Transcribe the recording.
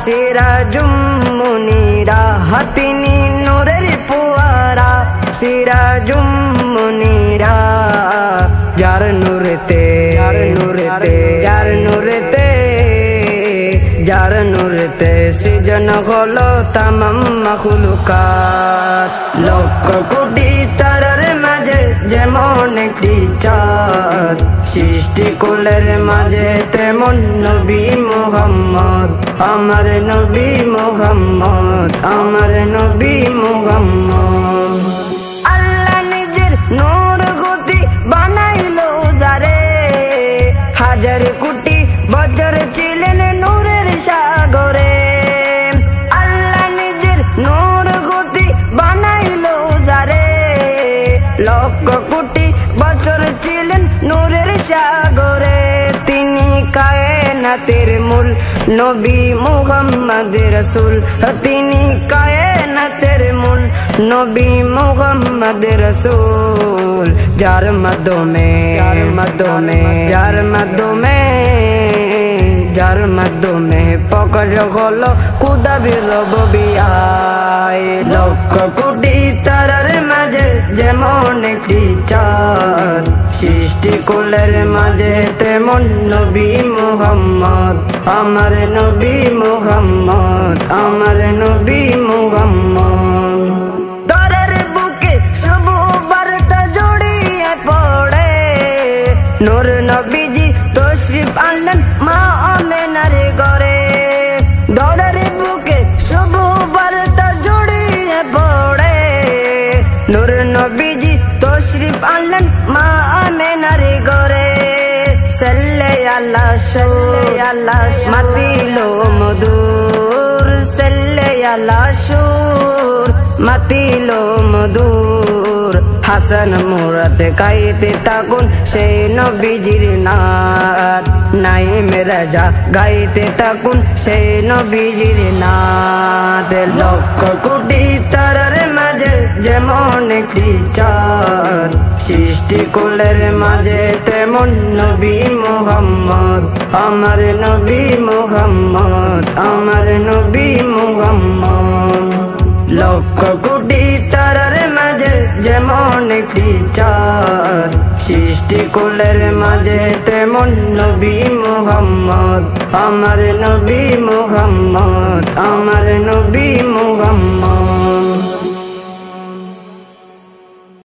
সিরাজুম মুনিরা তিনি নূরের পুয়ারা সিরাজুম মুনিরা যার নূরেতে যার নূরেতে যার নূরেতে যার নূরেতে সৃজন হলো তামাম মাখলুকাত লক্ষ কোটি তারার মাঝে যেমন একটি চাঁদ সৃষ্টি কুলের মাঝে তেমন নবী মুহাম্মদ আমার নবী মুহাম্মদ আমার নবী মুহাম্মদ আল্লাহ নিজের নূর গতি বানাইলো যারে হাজার কোটি বছর ছিলেন নূরের সাগরে আল্লাহ নিজের নূর গতি বানাইলো যারে লক্ষ কোটি বছর ছিলেন নূরের সাগরে তিনি কায়নাতের মূল নবী মুহাম্মদ রাসূল তিনি কায়নাতের মূল নবী মুহাম্মদ রাসূল যার মাধ্যমে যার মাধ্যমে যার মাধ্যমে যার মাধ্যমে প্রকাশ হলো খুদা বিরববিয়ায় লক্ষ কোটি তারার মাঝে যেমন একটি চাঁদ সৃষ্টি কুলের মাঝে তেমন নবী মুহাম্মদ আমার নবী মুহাম্মদ আমার নবী মুহাম্মদ দরের বুকে শুভ বার্তা জড়িয়ে পড়ে নূর নবীজি তশরিফ আনলেন মা আমেনার ঘরে দরের বুকে শুভ বার্তা জড়িয়ে পড়ে নূর নবীজি তশরিফ আনলেন মা আমেনার ঘরে সাল্লে আল্লাহ মাতিলো মধুর সাল্লে আল্লাহ সুর মাতিলো মধুর হাসান মুরাদ গাইতে থাকুন সেই নবীজির নাত নাইম রাজা গাইতে থাকুন সেই নবীজির নাত লক্ষ কোটি তারার মাঝে যেমন একটি চাঁদ সৃষ্টি কুলের মাঝে তেমন নবী মুহাম্মদ আমার নবী মুহাম্মদ আমার নবী মুহাম্মদ লক্ষ কোটি তারার মাঝে যেমন একটি চাঁদ সৃষ্টি কুলের মাঝে তেমন নবী মুহাম্মদ আমার নবী মুহাম্মদ আমার নবী মুহাম্মদ।